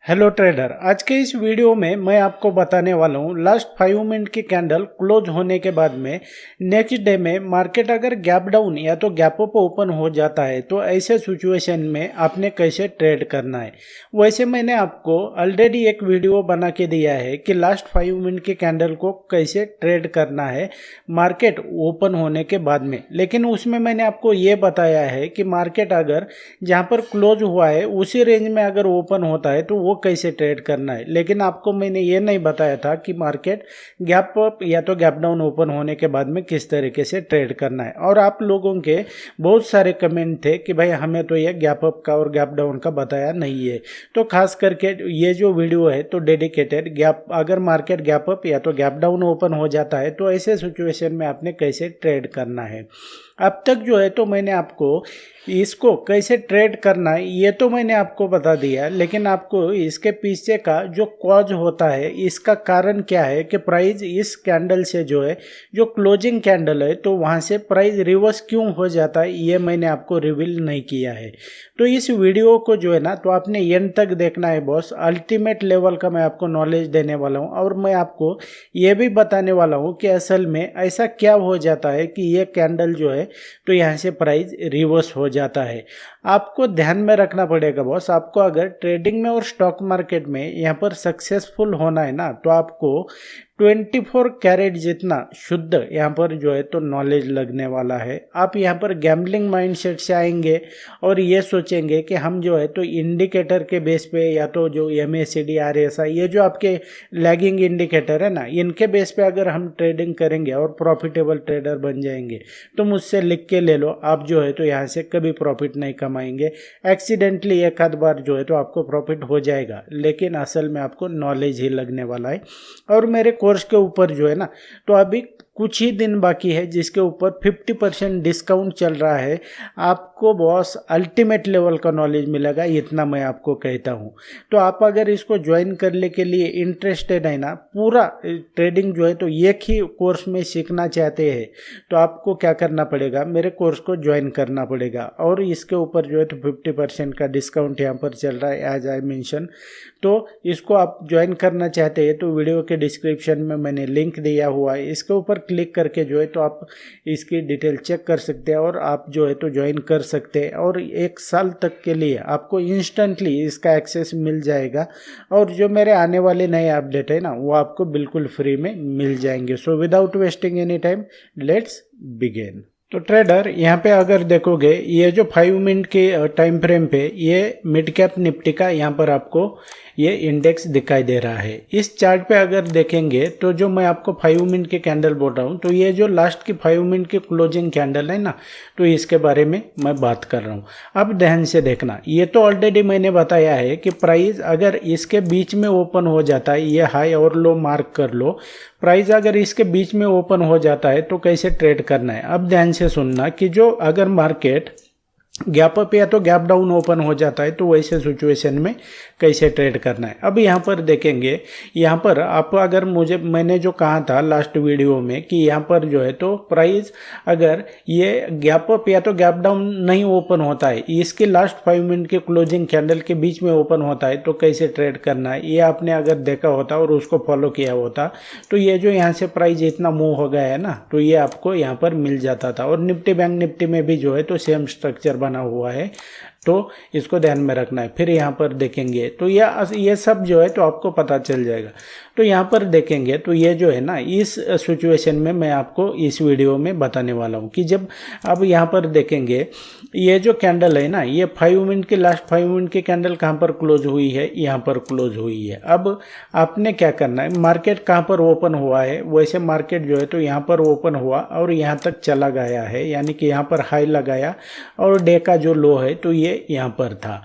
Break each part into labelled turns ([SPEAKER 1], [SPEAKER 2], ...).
[SPEAKER 1] Hello trader, आज के इस वीडियो में मैं आपको बताने वाला हूँ लास्ट 5 मिनट की कैंडल क्लोज होने के बाद में नेक्स्ट डे में मार्केट अगर गैप डाउन या तो गैप अप ओपन हो जाता है तो ऐसे सिचुएशन में आपने कैसे ट्रेड करना है। वैसे मैंने आपको ऑलरेडी एक वीडियो बना के दिया है कि लास्ट 5 मिनट की कैंडल को कैसे ट्रेड करना है मार्केट ओपन होने के बाद में, लेकिन उसमें मैंने आपको ये बताया है कि मार्केट अगर जहाँ पर क्लोज हुआ है उसी रेंज में अगर ओपन होता है तो वो कैसे ट्रेड करना है। लेकिन आपको मैंने ये नहीं बताया था कि मार्केट गैप अप या तो गैप डाउन ओपन होने के बाद में किस तरीके से ट्रेड करना है। और आप लोगों के बहुत सारे कमेंट थे कि भाई हमें तो ये गैप अप का और गैप डाउन का बताया नहीं है, तो खास करके ये जो वीडियो है तो डेडिकेटेड गैप, अगर मार्केट गैप अप या तो गैप डाउन ओपन हो जाता है तो ऐसे सिचुएशन में आपने कैसे ट्रेड करना है। अब तक जो है तो मैंने आपको इसको कैसे ट्रेड करना है ये तो मैंने आपको बता दिया, लेकिन आपको इसके पीछे का जो कॉज होता है, इसका कारण क्या है कि प्राइस इस कैंडल से जो है जो क्लोजिंग कैंडल है तो वहाँ से प्राइस रिवर्स क्यों हो जाता है ये मैंने आपको रिवील नहीं किया है। तो इस वीडियो को जो है ना तो आपने एंड तक देखना है बॉस। अल्टीमेट लेवल का मैं आपको नॉलेज देने वाला हूँ और मैं आपको ये भी बताने वाला हूँ कि असल में ऐसा क्या हो जाता है कि ये कैंडल जो है तो यहाँ से प्राइस रिवर्स हो जाता है। आपको ध्यान में रखना पड़ेगा बॉस। आपको अगर ट्रेडिंग में और स्टॉक मार्केट में यहाँ पर सक्सेसफुल होना है ना तो आपको 24 कैरेट जितना शुद्ध यहाँ पर जो है तो नॉलेज लगने वाला है। आप यहाँ पर गैम्बलिंग माइंडसेट से आएंगे और ये सोचेंगे कि हम जो है तो इंडिकेटर के बेस पे या तो जो MACD RSI ये जो आपके लैगिंग इंडिकेटर है ना इनके बेस पे अगर हम ट्रेडिंग करेंगे और प्रॉफिटेबल ट्रेडर बन जाएंगे तो मुझसे लिख के ले लो, आप जो है तो यहाँ से कभी प्रॉफिट नहीं कमाएंगे। एक्सीडेंटली एक आध बार जो है तो आपको प्रॉफिट हो जाएगा, लेकिन असल में आपको नॉलेज ही लगने वाला है। और मेरे कोर्स के ऊपर जो है ना तो अभी कुछ ही दिन बाकी है जिसके ऊपर 50% डिस्काउंट चल रहा है। आपको बॉस अल्टीमेट लेवल का नॉलेज मिलेगा, इतना मैं आपको कहता हूँ। तो आप अगर इसको ज्वाइन करने के लिए इंटरेस्टेड है ना, पूरा ट्रेडिंग जो है तो एक ही कोर्स में सीखना चाहते हैं तो आपको क्या करना पड़ेगा, मेरे कोर्स को ज्वाइन करना पड़ेगा। और इसके ऊपर जो है तो 50% का डिस्काउंट यहाँ पर चल रहा है एज आई मेंशन। तो इसको आप ज्वाइन करना चाहते हैं तो वीडियो के डिस्क्रिप्शन में मैंने लिंक दिया हुआ है, इसके ऊपर क्लिक करके जो है तो आप इसकी डिटेल चेक कर सकते हैं और आप जो है तो ज्वाइन कर सकते हैं। और 1 साल तक के लिए आपको इंस्टेंटली इसका एक्सेस मिल जाएगा और जो मेरे आने वाले नए अपडेट है ना वो आपको बिल्कुल फ्री में मिल जाएंगे। So without wasting any time let's begin. तो ट्रेडर यहाँ पे अगर देखोगे ये जो 5 मिनट के टाइम फ्रेम पे ये मिड कैप निफ्टी का यहाँ पर आपको ये इंडेक्स दिखाई दे रहा है। इस चार्ट पे अगर देखेंगे तो जो मैं आपको 5 मिनट के कैंडल बोल रहा हूँ तो ये जो लास्ट की 5 मिनट की क्लोजिंग कैंडल है ना तो इसके बारे में मैं बात कर रहा हूँ। अब ध्यान से देखना, ये तो ऑलरेडी मैंने बताया है कि प्राइस अगर इसके बीच में ओपन हो जाता है, ये हाई और लो मार्क कर लो, प्राइस अगर इसके बीच में ओपन हो जाता है तो कैसे ट्रेड करना है। अब ध्यान से सुनना कि जो अगर मार्केट गैप अप या तो गैप डाउन ओपन हो जाता है तो वैसे सिचुएशन में कैसे ट्रेड करना है। अब यहाँ पर देखेंगे, यहाँ पर आप अगर मैंने जो कहा था लास्ट वीडियो में कि यहाँ पर जो है तो प्राइस अगर ये गैप अप या तो गैप डाउन नहीं ओपन होता है, इसके लास्ट 5 मिनट के क्लोजिंग कैंडल के बीच में ओपन होता है तो कैसे ट्रेड करना है, ये आपने अगर देखा होता और उसको फॉलो किया होता तो ये जो यहाँ से प्राइस इतना मूव हो गया है ना तो ये आपको यहाँ पर मिल जाता था। और निफ्टी बैंक निफ्टी में भी जो है तो सेम स्ट्रक्चर बना हुआ है, तो इसको ध्यान में रखना है। फिर यहाँ पर देखेंगे तो ये सब जो है तो आपको पता चल जाएगा। तो यहाँ पर देखेंगे तो ये जो है ना इस सिचुएशन में मैं आपको इस वीडियो में बताने वाला हूँ कि जब अब यहाँ पर देखेंगे ये जो कैंडल है ना ये 5 मिनट की लास्ट 5 मिनट की कैंडल कहाँ पर क्लोज हुई है, यहाँ पर क्लोज हुई है। अब आपने क्या करना है, मार्केट कहाँ पर ओपन हुआ है वैसे मार्केट जो है तो यहाँ पर ओपन हुआ और यहाँ तक चला गया है, यानी कि यहाँ पर हाई लगाया और डे का जो लो है तो ये यहाँ पर था।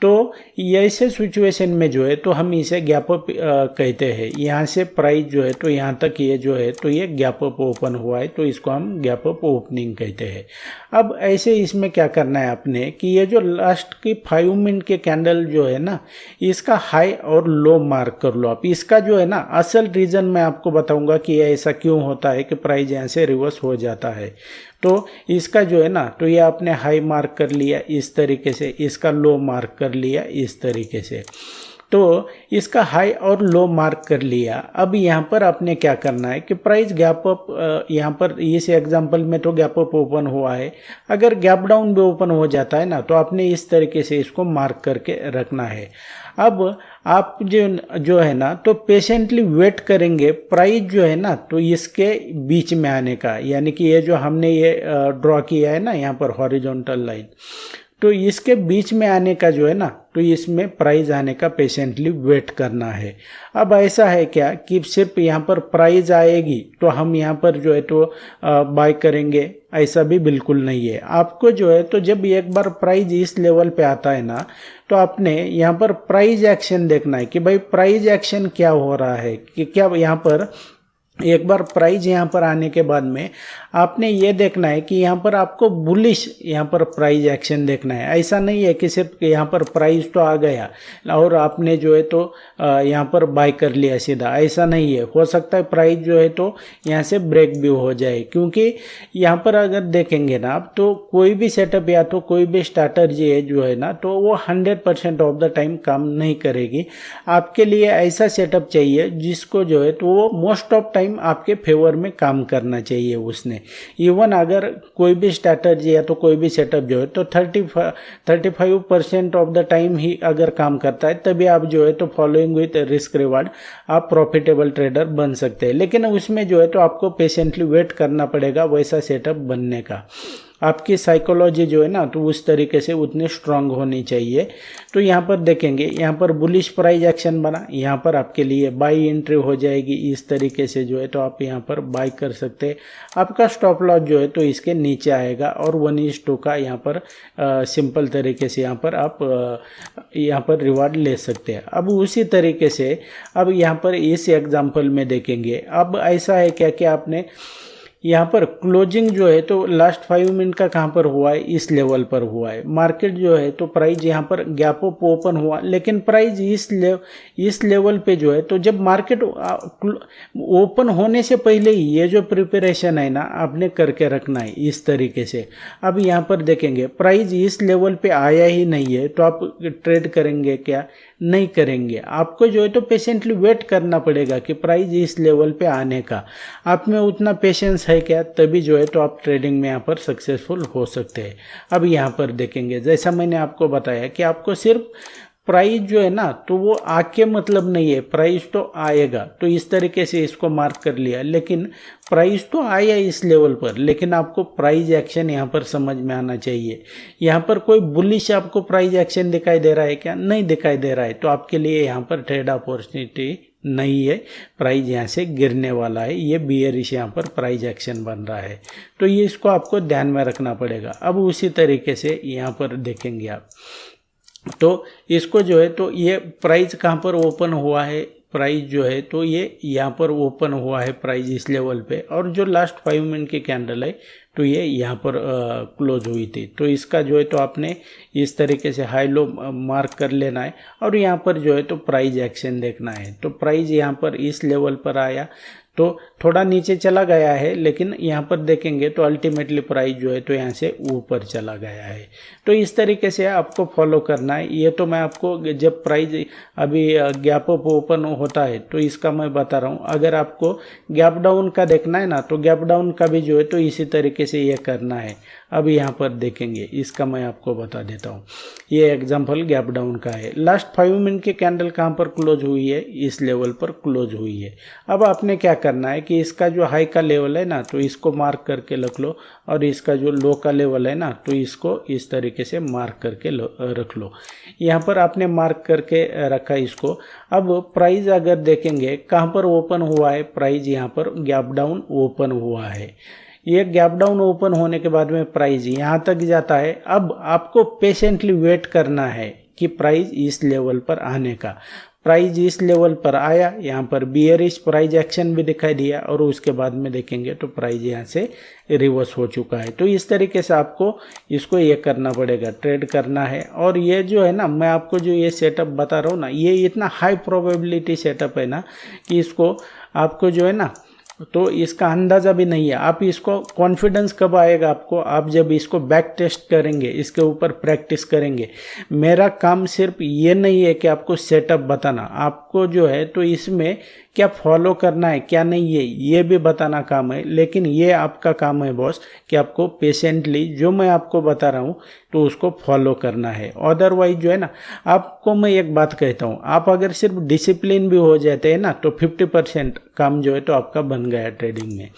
[SPEAKER 1] तो ऐसे सिचुएशन में जो है तो हम इसे गैप अप कहते हैं। यहाँ से प्राइस जो है तो यहाँ तक ये जो है तो ये गैप अप ओपन हुआ है तो इसको हम गैप अप ओपनिंग कहते हैं। अब ऐसे इसमें क्या करना है आपने कि ये जो लास्ट की 5 मिनट के कैंडल जो है ना इसका हाई और लो मार्क कर लो आप। इसका जो है ना असल रीज़न मैं आपको बताऊंगा कि ऐसा क्यों होता है कि प्राइस यहाँ से रिवर्स हो जाता है। तो इसका जो है ना तो ये आपने हाई मार्क कर लिया इस तरीके से, इसका लो मार्क कर लिया इस तरीके से। तो इसका हाई और लो मार्क कर लिया। अब यहाँ पर आपने क्या करना है कि प्राइस गैप अप, यहाँ पर इस एग्जांपल में तो गैप अप ओपन हुआ है, अगर गैप डाउन भी ओपन हो जाता है ना तो आपने इस तरीके से इसको मार्क करके रखना है। अब आप जो है ना तो पेशेंटली वेट करेंगे प्राइस जो है ना तो इसके बीच में आने का, यानी कि ये जो हमने ये ड्रॉ किया है ना यहाँ पर हॉरिजॉन्टल लाइन, तो इसके बीच में आने का जो है ना तो इसमें प्राइस आने का पेशेंटली वेट करना है। अब ऐसा है क्या कि सिर्फ यहाँ पर प्राइस आएगी तो हम यहाँ पर जो है तो बाय करेंगे, ऐसा भी बिल्कुल नहीं है। आपको जो है तो जब एक बार प्राइस इस लेवल पे आता है ना तो आपने यहाँ पर प्राइस एक्शन देखना है कि भाई प्राइस एक्शन क्या हो रहा है, कि क्या यहाँ पर एक बार प्राइस यहाँ पर आने के बाद में आपने ये देखना है कि यहाँ पर आपको बुलिश यहाँ पर प्राइस एक्शन देखना है। ऐसा नहीं है कि सिर्फ यहाँ पर प्राइस तो आ गया और आपने जो है तो यहाँ पर बाय कर लिया सीधा, ऐसा नहीं है। हो सकता है प्राइस जो है तो यहाँ से ब्रेक भी हो जाए, क्योंकि यहाँ पर अगर देखेंगे ना आप तो कोई भी सेटअप या तो कोई भी स्ट्रैटेजी है जो है ना तो वो 100% ऑफ द टाइम काम नहीं करेगी। आपके लिए ऐसा सेटअप चाहिए जिसको जो है तो वो मोस्ट ऑफ टाइम आपके फेवर में काम करना चाहिए उसने। इवन अगर कोई भी स्ट्रैटेजी या तो कोई भी सेटअप जो है तो 35% ऑफ द टाइम ही अगर काम करता है तभी आप जो है तो फॉलोइंग विथ रिस्क रिवार्ड आप प्रॉफिटेबल ट्रेडर बन सकते हैं। लेकिन उसमें जो है तो आपको पेशेंटली वेट करना पड़ेगा वैसा सेटअप बनने का। आपकी साइकोलॉजी जो है ना तो उस तरीके से उतनी स्ट्रांग होनी चाहिए। तो यहाँ पर देखेंगे, यहाँ पर बुलिश प्राइस एक्शन बना, यहाँ पर आपके लिए बाई एंट्री हो जाएगी। इस तरीके से जो है तो आप यहाँ पर बाई कर सकते हैं। आपका स्टॉप लॉस जो है तो इसके नीचे आएगा और 1:2 का यहाँ पर सिंपल तरीके से यहाँ पर आप यहाँ पर रिवार्ड ले सकते हैं। अब उसी तरीके से अब यहाँ पर इस एग्जाम्पल में देखेंगे। अब ऐसा है क्या कि आपने यहाँ पर क्लोजिंग जो है तो लास्ट 5 मिनट का कहाँ पर हुआ है, इस लेवल पर हुआ है। मार्केट जो है तो प्राइस यहाँ पर गैप अप ओपन हुआ, लेकिन प्राइस इस लेवल पे जो है तो जब मार्केट ओपन होने से पहले ही ये जो प्रिपरेशन है ना आपने करके रखना है इस तरीके से। अब यहाँ पर देखेंगे प्राइस इस लेवल पे आया ही नहीं है तो आप ट्रेड करेंगे क्या, नहीं करेंगे। आपको जो है तो पेशेंटली वेट करना पड़ेगा कि प्राइस इस लेवल पे आने का। आप में उतना पेशेंस है क्या, तभी जो है तो आप ट्रेडिंग में यहाँ पर सक्सेसफुल हो सकते हैं। अब यहाँ पर देखेंगे जैसा मैंने आपको बताया कि आपको सिर्फ प्राइस जो है ना तो वो आके मतलब नहीं है, प्राइस तो आएगा। तो इस तरीके से इसको मार्क कर लिया, लेकिन प्राइस तो आया इस लेवल पर, लेकिन आपको प्राइस एक्शन यहाँ पर समझ में आना चाहिए। यहाँ पर कोई बुलिश आपको प्राइस एक्शन दिखाई दे रहा है क्या, नहीं दिखाई दे रहा है, तो आपके लिए यहाँ पर ट्रेड अपॉर्चुनिटी नहीं है। प्राइस यहाँ से गिरने वाला है, ये बियरिश यहाँ पर प्राइस एक्शन बन रहा है। तो ये इसको आपको ध्यान में रखना पड़ेगा। अब उसी तरीके से यहाँ पर देखेंगे आप तो इसको जो है तो ये प्राइस कहाँ पर ओपन हुआ है, प्राइस जो है तो ये यहाँ पर ओपन हुआ है प्राइस इस लेवल पे, और जो लास्ट 5 मिनट की कैंडल है तो ये यहाँ पर क्लोज हुई थी। तो इसका जो है तो आपने इस तरीके से हाई लो मार्क कर लेना है और यहाँ पर जो है तो प्राइस एक्शन देखना है। तो प्राइस यहाँ पर इस लेवल पर आया तो थोड़ा नीचे चला गया है, लेकिन यहाँ पर देखेंगे तो अल्टीमेटली प्राइस जो है तो यहाँ से ऊपर चला गया है। तो इस तरीके से आपको फॉलो करना है। ये तो मैं आपको जब प्राइस अभी गैप अप ओपन होता है तो इसका मैं बता रहा हूँ। अगर आपको गैप डाउन का देखना है ना तो गैप डाउन का भी जो है तो इसी तरीके से ये करना है। अब यहाँ पर देखेंगे, इसका मैं आपको बता देता हूँ। ये एग्जाम्पल गैप डाउन का है। लास्ट 5 मिनट की कैंडल कहाँ पर क्लोज हुई है, इस लेवल पर क्लोज हुई है। अब आपने क्या करना है कि इसका जो हाई का लेवल है ना तो इसको मार्क करके रख लो, और इसका जो लो का लेवल है ना तो इसको इस तरीके से मार्क करके रख लो। यहाँ पर आपने मार्क करके रखा इसको। अब प्राइस अगर देखेंगे कहाँ पर ओपन हुआ है, प्राइस यहाँ पर गैप डाउन ओपन हुआ है। ये गैप डाउन ओपन होने के बाद में प्राइस यहाँ तक जाता है। अब आपको पेशेंटली वेट करना है कि प्राइस इस लेवल पर आने का। प्राइस इस लेवल पर आया, यहाँ पर बियरिश प्राइस एक्शन भी दिखाई दिया, और उसके बाद में देखेंगे तो प्राइस यहाँ से रिवर्स हो चुका है। तो इस तरीके से आपको इसको ये करना पड़ेगा, ट्रेड करना है। और ये जो है ना, मैं आपको जो ये सेटअप बता रहा हूँ ना, ये इतना हाई प्रोबेबिलिटी सेटअप है ना कि इसको आपको जो है ना तो इसका अंदाज़ा भी नहीं है। आप इसको कॉन्फिडेंस कब आएगा आपको, आप जब इसको बैक टेस्ट करेंगे, इसके ऊपर प्रैक्टिस करेंगे। मेरा काम सिर्फ ये नहीं है कि आपको सेटअप बताना, आपको जो है तो इसमें क्या फॉलो करना है क्या नहीं है ये भी बताना काम है। लेकिन ये आपका काम है बॉस कि आपको पेशेंटली जो मैं आपको बता रहा हूँ तो उसको फॉलो करना है। अदरवाइज जो है ना, आपको मैं एक बात कहता हूँ, आप अगर सिर्फ डिसिप्लिन भी हो जाते हैं ना तो 50% काम जो है तो आपका बन गया ट्रेडिंग में।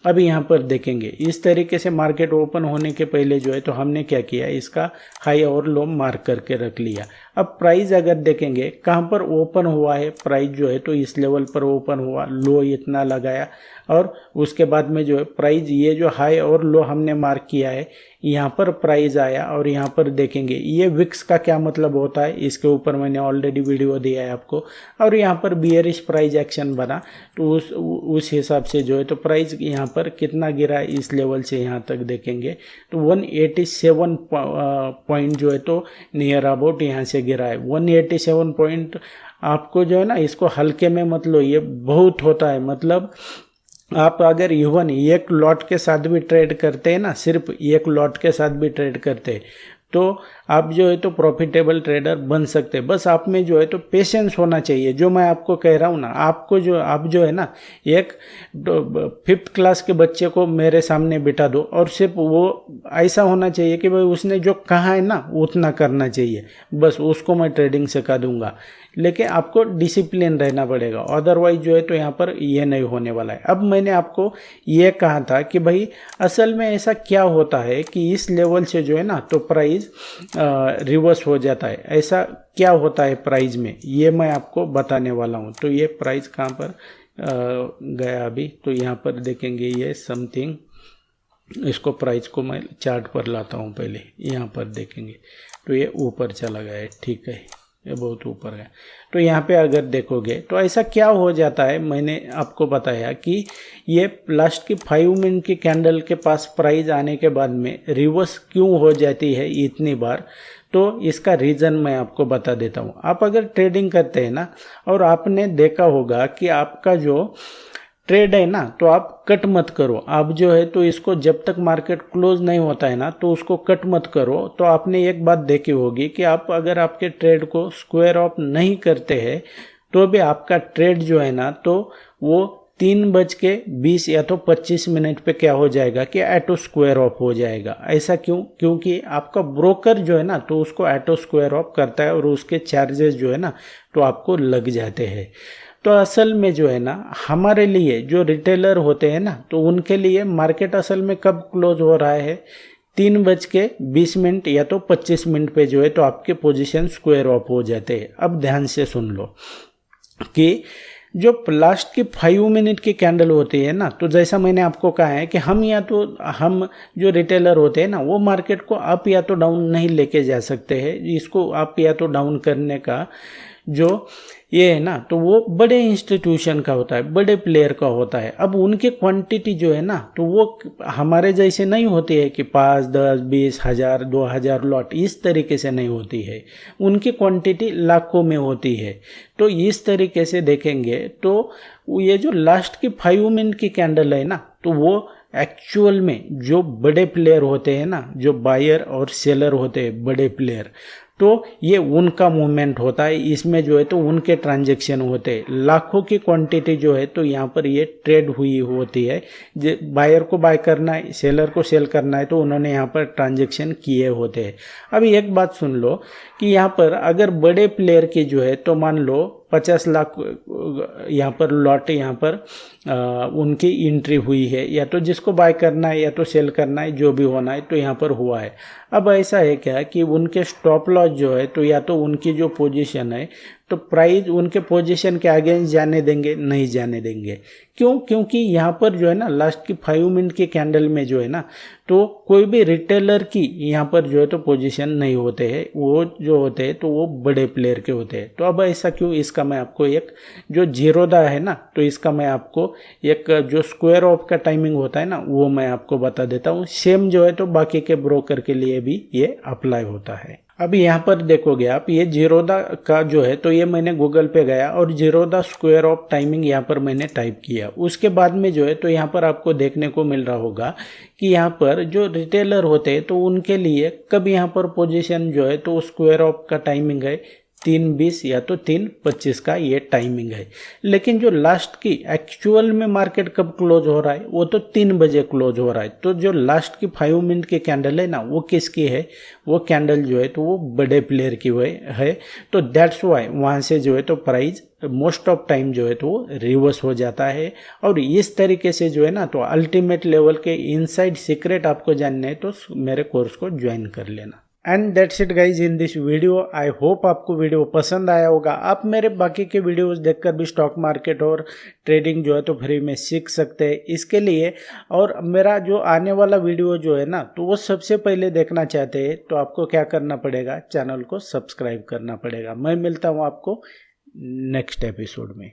[SPEAKER 1] अब यहाँ पर देखेंगे इस तरीके से मार्केट ओपन होने के पहले जो है तो हमने क्या किया, इसका हाई और लो मार्क करके रख लिया। अब प्राइस अगर देखेंगे कहाँ पर ओपन हुआ है, प्राइस जो है तो इस लेवल पर ओपन हुआ, लो इतना लगाया और उसके बाद में जो है प्राइस ये जो हाई और लो हमने मार्क किया है यहाँ पर प्राइस आया। और यहाँ पर देखेंगे ये विक्स का क्या मतलब होता है, इसके ऊपर मैंने ऑलरेडी वीडियो दिया है आपको। और यहाँ पर बियरिश प्राइस एक्शन बना तो उस हिसाब से जो है तो प्राइस यहाँ पर कितना गिरा है, इस लेवल से यहाँ तक देखेंगे तो 187 पॉइंट जो है तो नियर अबाउट यहाँ से गिरा है। 187 पॉइंट आपको जो है ना इसको हल्के में मत लो, ये बहुत होता है। मतलब आप अगर इवन एक लॉट के साथ भी ट्रेड करते हैं ना, सिर्फ एक लॉट के साथ भी ट्रेड करते हैं तो आप जो है तो प्रॉफिटेबल ट्रेडर बन सकते हैं। बस आप में जो है तो पेशेंस होना चाहिए। जो मैं आपको कह रहा हूँ ना, आपको जो आप जो है ना एक 5th क्लास के बच्चे को मेरे सामने बिठा दो और सिर्फ वो ऐसा होना चाहिए कि भाई उसने जो कहा है ना उतना करना चाहिए, बस उसको मैं ट्रेडिंग सिखा दूंगा। लेकिन आपको डिसिप्लिन रहना पड़ेगा, अदरवाइज जो है तो यहाँ पर ये नहीं होने वाला है। अब मैंने आपको ये कहा था कि भाई असल में ऐसा क्या होता है कि इस लेवल से जो है ना तो प्राइस रिवर्स हो जाता है। ऐसा क्या होता है प्राइस में, ये मैं आपको बताने वाला हूँ। तो ये प्राइस कहाँ पर गया अभी, तो यहाँ पर देखेंगे ये समथिंग, इसको प्राइस को मैं चार्ट पर लाता हूँ पहले। यहाँ पर देखेंगे तो ये ऊपर चला गया है, ठीक है, ये बहुत ऊपर है। तो यहाँ पे अगर देखोगे तो ऐसा क्या हो जाता है, मैंने आपको बताया कि ये लास्ट की 5 मिनट की कैंडल के पास प्राइस आने के बाद में रिवर्स क्यों हो जाती है इतनी बार, तो इसका रीज़न मैं आपको बता देता हूँ। आप अगर ट्रेडिंग करते हैं ना और आपने देखा होगा कि आपका जो ट्रेड है ना तो आप कट मत करो। आप जो है तो इसको जब तक मार्केट क्लोज नहीं होता है ना तो उसको कट मत करो। तो आपने एक बात देखी होगी कि आप अगर आपके ट्रेड को स्क्वायर ऑफ नहीं करते हैं तो भी आपका ट्रेड जो है ना तो वो 3:20 या तो 25 मिनट पे क्या हो जाएगा कि ऑटो स्क्वायर ऑफ हो जाएगा। ऐसा क्यों? क्योंकि आपका ब्रोकर जो है ना तो उसको ऑटो स्क्वायर ऑफ करता है और उसके चार्जेस जो है ना तो आपको लग जाते हैं। तो असल में जो है ना हमारे लिए जो रिटेलर होते हैं ना तो उनके लिए मार्केट असल में कब क्लोज हो रहा है, 3:20 या तो 25 मिनट पे जो है तो आपके पोजीशन स्क्वायर ऑफ हो जाते हैं। अब ध्यान से सुन लो कि जो लास्ट की 5 मिनट की कैंडल होती है ना तो जैसा मैंने आपको कहा है कि हम जो रिटेलर होते हैं ना वो मार्केट को अप या तो डाउन नहीं लेके जा सकते हैं। इसको अप या तो डाउन करने का जो ये है ना तो वो बड़े इंस्टीट्यूशन का होता है, बड़े प्लेयर का होता है। अब उनकी क्वांटिटी जो है ना तो वो हमारे जैसे नहीं होती है कि 5, 10, 20 हज़ार 2000 लॉट, इस तरीके से नहीं होती है। उनकी क्वांटिटी लाखों में होती है। तो इस तरीके से देखेंगे तो ये जो लास्ट की 5 मिनट की कैंडल है ना तो वो एक्चुअल में जो बड़े प्लेयर होते हैं ना, जो बायर और सेलर होते हैं बड़े प्लेयर, तो ये उनका मूवमेंट होता है। इसमें जो है तो उनके ट्रांजैक्शन होते हैं, लाखों की क्वांटिटी जो है तो यहाँ पर ये ट्रेड हुई होती है। बायर को बाय करना है, सेलर को सेल करना है तो उन्होंने यहाँ पर ट्रांजैक्शन किए होते हैं। अभी एक बात सुन लो कि यहाँ पर अगर बड़े प्लेयर की जो है तो मान लो 50 लाख यहाँ पर लॉट यहाँ पर उनकी एंट्री हुई है, या तो जिसको बाय करना है या तो सेल करना है, जो भी होना है तो यहाँ पर हुआ है। अब ऐसा है क्या कि उनके स्टॉप लॉस जो है तो या तो उनकी जो पोजीशन है तो प्राइस उनके पोजीशन के अगेंस्ट जाने देंगे, नहीं जाने देंगे। क्यों? क्योंकि यहाँ पर जो है ना लास्ट की 5 मिनट की कैंडल में जो है ना तो कोई भी रिटेलर की यहाँ पर जो है तो पोजीशन नहीं होते हैं, वो जो होते हैं तो वो बड़े प्लेयर के होते हैं। तो अब ऐसा क्यों, इसका मैं आपको एक जो जीरोदा है ना तो इसका मैं आपको एक जो स्क्वायर ऑफ का टाइमिंग होता है ना वो मैं आपको बता देता हूँ। सेम जो है तो बाकी के ब्रोकर के लिए भी ये अप्लाई होता है। अभी यहाँ पर देखोगे आप, ये जीरोधा का जो है तो ये मैंने गूगल पे गया और जीरोधा स्क्वायर ऑफ टाइमिंग यहाँ पर मैंने टाइप किया। उसके बाद में जो है तो यहाँ पर आपको देखने को मिल रहा होगा कि यहाँ पर जो रिटेलर होते हैं तो उनके लिए कब यहाँ पर पोजीशन जो है तो स्क्वायर ऑफ का टाइमिंग है 3:20 या तो 3:25 का ये टाइमिंग है। लेकिन जो लास्ट की एक्चुअल में मार्केट कब क्लोज हो रहा है वो तो 3 बजे क्लोज हो रहा है। तो जो लास्ट की 5 मिनट की कैंडल है ना, वो किसकी है, वो कैंडल जो है तो वो बड़े प्लेयर की है। तो दैट्स वाई वहाँ से जो है तो प्राइस मोस्ट ऑफ टाइम जो है तो वो रिवर्स हो जाता है। और इस तरीके से जो है ना तो अल्टीमेट लेवल के इनसाइड सीक्रेट आपको जानने हैं तो मेरे कोर्स को ज्वाइन कर लेना। And that's it guys in this video. I hope आपको वीडियो पसंद आया होगा। आप मेरे बाकी के वीडियोस देखकर भी स्टॉक मार्केट और ट्रेडिंग जो है तो फ्री में सीख सकते हैं। इसके लिए और मेरा जो आने वाला वीडियो जो है ना तो वो सबसे पहले देखना चाहते हैं तो आपको क्या करना पड़ेगा, चैनल को सब्सक्राइब करना पड़ेगा। मैं मिलता हूँ आपको नेक्स्ट एपिसोड में।